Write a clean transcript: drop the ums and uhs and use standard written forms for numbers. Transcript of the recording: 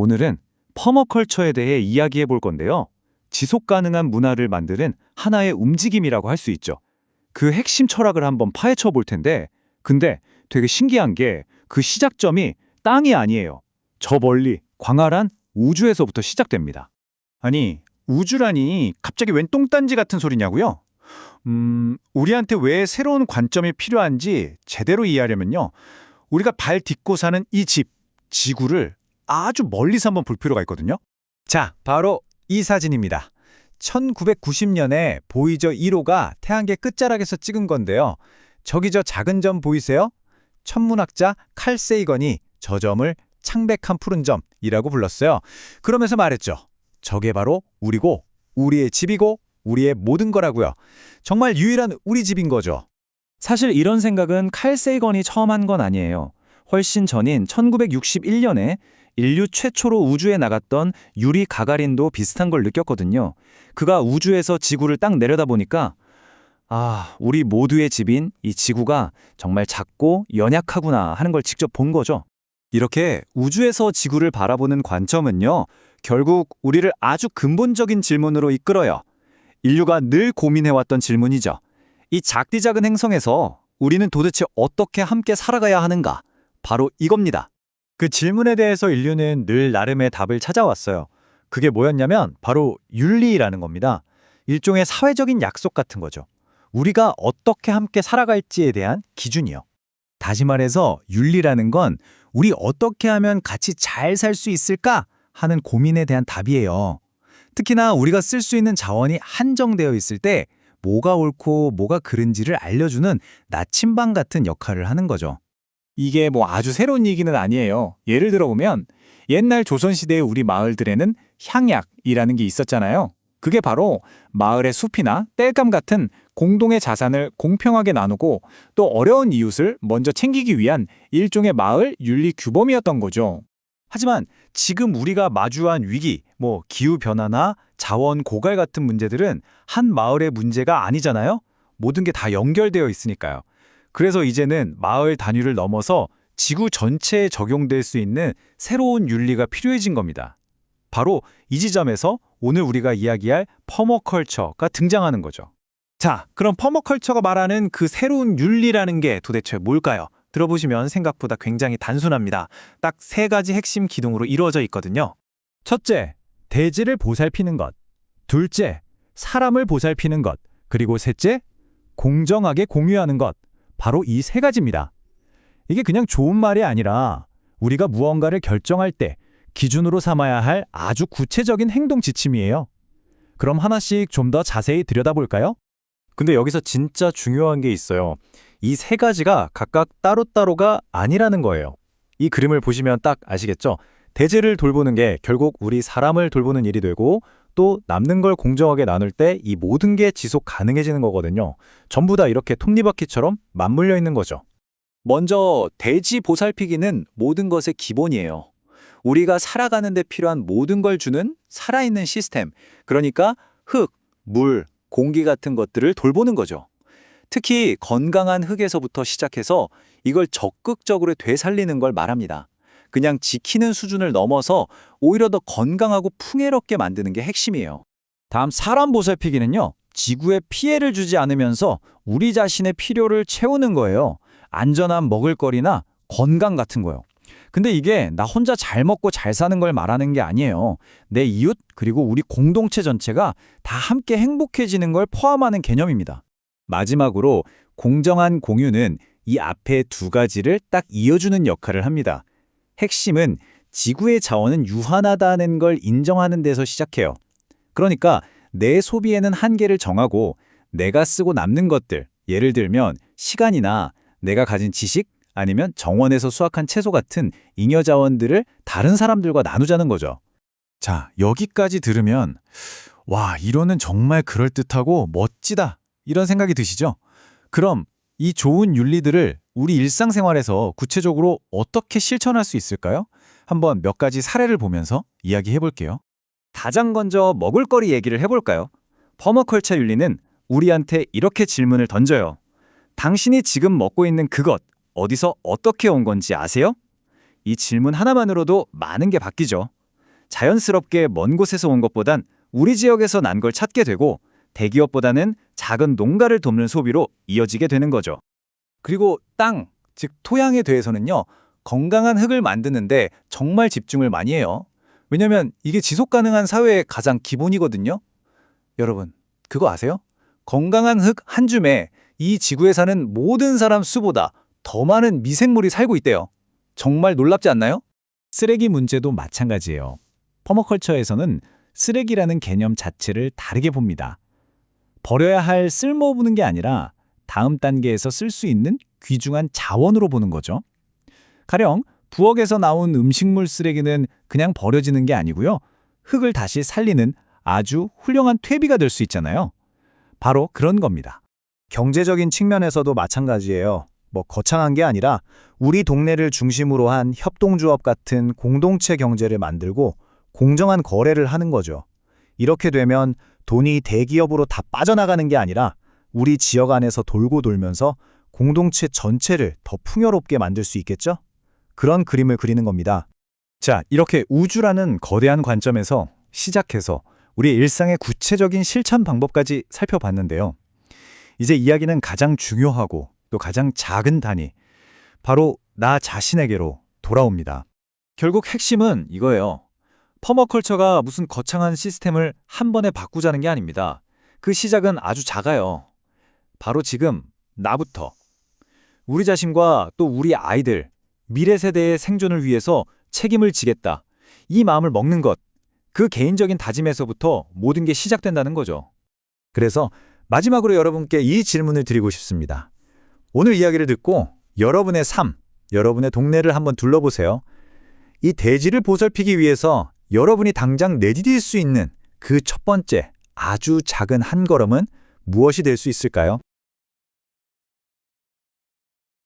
오늘은 퍼머컬처에 대해 이야기해 볼 건데요. 지속 가능한 문화를 만드는 하나의 움직임이라고 할 수 있죠. 그 핵심 철학을 한번 파헤쳐 볼 텐데, 근데 되게 신기한 게 그 시작점이 땅이 아니에요. 저 멀리 광활한 우주에서부터 시작됩니다. 아니, 우주라니 갑자기 웬 똥딴지 같은 소리냐고요? 우리한테 왜 새로운 관점이 필요한지 제대로 이해하려면요. 우리가 발 딛고 사는 이 집, 지구를 아주 멀리서 한번 볼 필요가 있거든요. 자, 바로 이 사진입니다. 1990년에 보이저 1호가 태양계 끝자락에서 찍은 건데요. 저기 저 작은 점 보이세요? 천문학자 칼 세이건이 저 점을 창백한 푸른 점이라고 불렀어요. 그러면서 말했죠. 저게 바로 우리고, 우리의 집이고, 우리의 모든 거라고요. 정말 유일한 우리 집인 거죠. 사실 이런 생각은 칼 세이건이 처음 한 건 아니에요. 훨씬 전인 1961년에 인류 최초로 우주에 나갔던 유리 가가린도 비슷한 걸 느꼈거든요. 그가 우주에서 지구를 딱 내려다보니까 우리 모두의 집인 이 지구가 정말 작고 연약하구나 하는 걸 직접 본 거죠. 이렇게 우주에서 지구를 바라보는 관점은요, 결국 우리를 아주 근본적인 질문으로 이끌어요. 인류가 늘 고민해왔던 질문이죠. 이 작디 작은 행성에서 우리는 도대체 어떻게 함께 살아가야 하는가? 바로 이겁니다. 그 질문에 대해서 인류는 늘 나름의 답을 찾아왔어요. 그게 뭐였냐면 바로 윤리라는 겁니다. 일종의 사회적인 약속 같은 거죠. 우리가 어떻게 함께 살아갈지에 대한 기준이요. 다시 말해서 윤리라는 건 우리 어떻게 하면 같이 잘 살 수 있을까 하는 고민에 대한 답이에요. 특히나 우리가 쓸 수 있는 자원이 한정되어 있을 때 뭐가 옳고 뭐가 그른지를 알려주는 나침반 같은 역할을 하는 거죠. 이게 뭐 아주 새로운 얘기는 아니에요. 예를 들어보면 옛날 조선시대의 우리 마을들에는 향약이라는 게 있었잖아요. 그게 바로 마을의 숲이나 땔감 같은 공동의 자산을 공평하게 나누고 또 어려운 이웃을 먼저 챙기기 위한 일종의 마을 윤리 규범이었던 거죠. 하지만 지금 우리가 마주한 위기, 기후변화나 자원 고갈 같은 문제들은 한 마을의 문제가 아니잖아요. 모든 게 다 연결되어 있으니까요. 그래서 이제는 마을 단위를 넘어서 지구 전체에 적용될 수 있는 새로운 윤리가 필요해진 겁니다. 바로 이 지점에서 오늘 우리가 이야기할 퍼머컬처가 등장하는 거죠. 자, 그럼 퍼머컬처가 말하는 그 새로운 윤리라는 게 도대체 뭘까요? 들어보시면 생각보다 굉장히 단순합니다. 딱 3가지 핵심 기둥으로 이루어져 있거든요. 첫째, 대지를 보살피는 것. 둘째, 사람을 보살피는 것. 그리고 셋째, 공정하게 공유하는 것. 바로 이 3가지입니다. 이게 그냥 좋은 말이 아니라 우리가 무언가를 결정할 때 기준으로 삼아야 할 아주 구체적인 행동 지침이에요. 그럼 하나씩 좀 더 자세히 들여다볼까요? 근데 여기서 진짜 중요한 게 있어요. 이 3가지가 각각 따로따로가 아니라는 거예요. 이 그림을 보시면 딱 아시겠죠? 대지를 돌보는 게 결국 우리 사람을 돌보는 일이 되고 또 남는 걸 공정하게 나눌 때 이 모든 게 지속 가능해지는 거거든요. 전부 다 이렇게 톱니바퀴처럼 맞물려 있는 거죠. 먼저 대지 보살피기는 모든 것의 기본이에요. 우리가 살아가는 데 필요한 모든 걸 주는 살아있는 시스템, 그러니까 흙, 물, 공기 같은 것들을 돌보는 거죠. 특히 건강한 흙에서부터 시작해서 이걸 적극적으로 되살리는 걸 말합니다. 그냥 지키는 수준을 넘어서 오히려 더 건강하고 풍요롭게 만드는 게 핵심이에요. 다음 사람 보살피기는요. 지구에 피해를 주지 않으면서 우리 자신의 필요를 채우는 거예요. 안전한 먹을거리나 건강 같은 거요. 근데 이게 나 혼자 잘 먹고 잘 사는 걸 말하는 게 아니에요. 내 이웃 그리고 우리 공동체 전체가 다 함께 행복해지는 걸 포함하는 개념입니다. 마지막으로 공정한 공유는 이 앞에 2가지를 딱 이어주는 역할을 합니다. 핵심은 지구의 자원은 유한하다는 걸 인정하는 데서 시작해요. 그러니까 내 소비에는 한계를 정하고 내가 쓰고 남는 것들, 예를 들면 시간이나 내가 가진 지식, 아니면 정원에서 수확한 채소 같은 잉여 자원들을 다른 사람들과 나누자는 거죠. 자, 여기까지 들으면 와, 이론은 정말 그럴듯하고 멋지다 이런 생각이 드시죠? 그럼 이 좋은 윤리들을 우리 일상생활에서 구체적으로 어떻게 실천할 수 있을까요? 한번 몇 가지 사례를 보면서 이야기해 볼게요. 가장 먼저 먹을거리 얘기를 해볼까요? 퍼머컬처 윤리는 우리한테 이렇게 질문을 던져요. 당신이 지금 먹고 있는 그것, 어디서 어떻게 온 건지 아세요? 이 질문 하나만으로도 많은 게 바뀌죠. 자연스럽게 먼 곳에서 온 것보단 우리 지역에서 난 걸 찾게 되고 대기업보다는 작은 농가를 돕는 소비로 이어지게 되는 거죠. 그리고 땅, 즉 토양에 대해서는요. 건강한 흙을 만드는데 정말 집중을 많이 해요. 왜냐면 이게 지속 가능한 사회의 가장 기본이거든요. 여러분, 그거 아세요? 건강한 흙 한 줌에 이 지구에 사는 모든 사람 수보다 더 많은 미생물이 살고 있대요. 정말 놀랍지 않나요? 쓰레기 문제도 마찬가지예요. 퍼머컬처에서는 쓰레기라는 개념 자체를 다르게 봅니다. 버려야 할 쓸모없는 게 아니라 다음 단계에서 쓸 수 있는 귀중한 자원으로 보는 거죠. 가령 부엌에서 나온 음식물 쓰레기는 그냥 버려지는 게 아니고요. 흙을 다시 살리는 아주 훌륭한 퇴비가 될 수 있잖아요. 바로 그런 겁니다. 경제적인 측면에서도 마찬가지예요. 거창한 게 아니라 우리 동네를 중심으로 한 협동조합 같은 공동체 경제를 만들고 공정한 거래를 하는 거죠. 이렇게 되면 돈이 대기업으로 다 빠져나가는 게 아니라 우리 지역 안에서 돌고 돌면서 공동체 전체를 더 풍요롭게 만들 수 있겠죠? 그런 그림을 그리는 겁니다. 자, 이렇게 우주라는 거대한 관점에서 시작해서 우리 일상의 구체적인 실천 방법까지 살펴봤는데요. 이제 이야기는 가장 중요하고 또 가장 작은 단위, 바로 나 자신에게로 돌아옵니다. 결국 핵심은 이거예요. 퍼머컬처가 무슨 거창한 시스템을 한 번에 바꾸자는 게 아닙니다. 그 시작은 아주 작아요. 바로 지금 나부터 우리 자신과 또 우리 아이들, 미래 세대의 생존을 위해서 책임을 지겠다. 이 마음을 먹는 것, 그 개인적인 다짐에서부터 모든 게 시작된다는 거죠. 그래서 마지막으로 여러분께 이 질문을 드리고 싶습니다. 오늘 이야기를 듣고 여러분의 삶, 여러분의 동네를 한번 둘러보세요. 이 대지를 보살피기 위해서 여러분이 당장 내디딜 수 있는 그 첫 번째 아주 작은 한 걸음은 무엇이 될 수 있을까요?